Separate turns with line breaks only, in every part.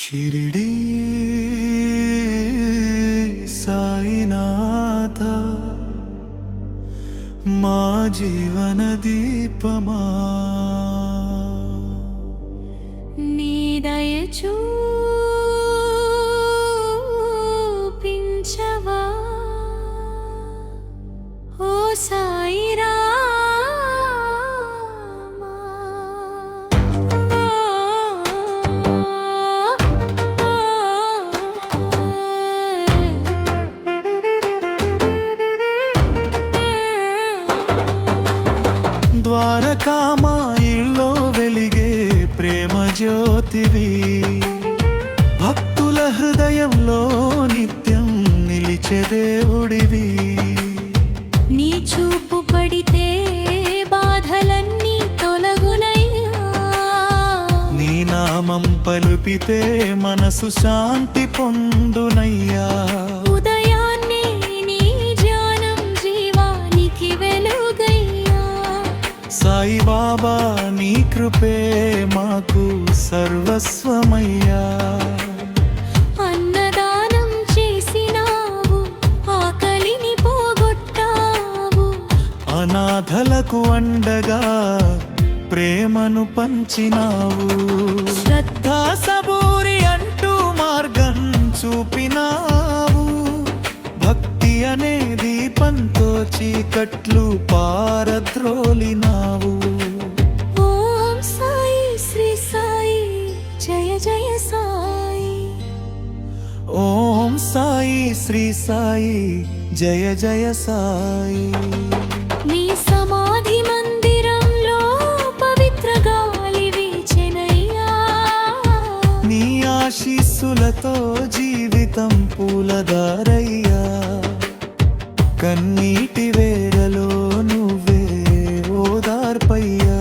షిరిడి సాయినాథ మా జీవన దీపమా
నీ దయ చూపించవా ఓ సాయిరా
ద్వారకామాయిల్లో వెలిగే ప్రేమ జ్యోతివి, భక్తుల హృదయంలో నిత్యం నిలిచే దేవుడివి.
నీ చూపు పడితే బాధలన్నీ తొలగునయ్యా,
నీ నామం పలుపితే మనసు శాంతి పొందునయ్యా.
ఉదయాన్నే నీ ధ్యానం జీవానికి వెలుగయ్యా.
సాయి బాబా నీ కృపే మాకు సర్వస్వమయ్యా.
అన్నదానం చేసినావు, ఆకలిని పోగొట్టావు,
అనాథలకు అండగా ప్రేమను పంచినావు. శ్రద్ధా సబూరి అంటూ మార్గం చూపినావు. భక్తి అనే దీపంతో చీకట్లు పారద్రోలినావు.
ఓం సాయి శ్రీ సాయి జయ జయ సాయి.
ఓం సాయి శ్రీ సాయి జయ జయ సాయి.
నీ సమాధి మందిరంలో పవిత్ర గాలి వీచెనయ్యా.
నీ ఆశీస్సులతో జీవితం పూలదారయ్యా. కన్నీటి వేళలో నువ్వే ఓదార్పయ్యా.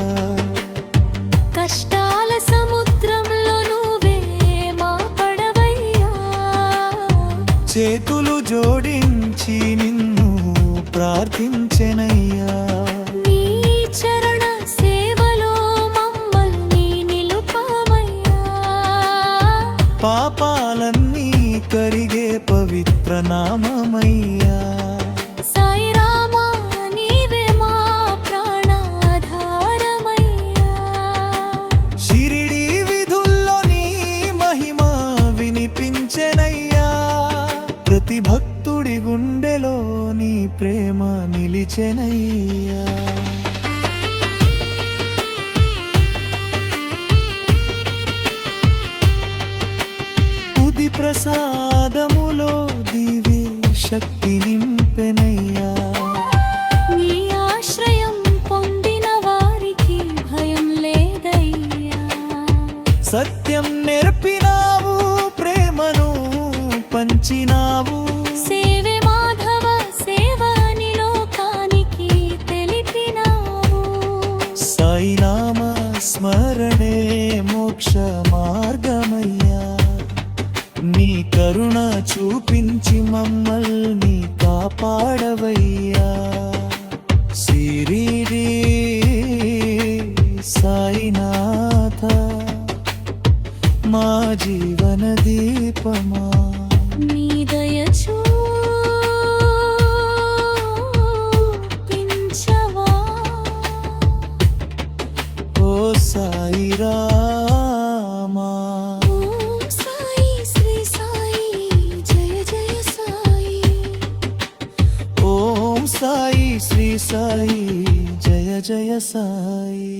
కష్టాల సముద్రంలో నువ్వే మా పడవయ్యా.
చేతులు జోడించి నిన్ను ప్రార్థించెనయ్యా.
నీ చరణ సేవలో మమ్మల్ని నిలుపమయ్యా.
పాపాలన్నీ కరిగే పవిత్ర నామమయ్యా.
సాయి రామా నీవే మా ప్రాణాధారమయ్యా.
షిరిడి విధుల్లో నీ మహిమ వినిపించెనయ్యా. ప్రతి భక్తుడి గుండెలో నీ ప్రేమ నిలిచెనయ్యా. ఉది ప్రసాదములో దివ్య శక్తి నింపెనయ్యా.
నీ ఆశ్రయం పొందిన వారికి భయం లేదయ్యా.
సత్యం నేర్పినావు, ప్రేమను పంచినావు.
సేవే మాధవ సేవ అని లోకానికి తెలిపినావు.
సాయి నామ స్మరణే మోక్ష మార్గమయ్యా. నీ కరుణ చూపించి మమ్మల్ని కాపాడవయ్యా. సిరిడి సాయినాథ మా జీవన దీపమా.
నీ దయ చూపించవా
ఓ సాయి రామా.
ఓం సాయి శ్రీ సాయి జయ జయ సాయి.
ఓం సాయి శ్రీ సాయి జయ జయ సాయి.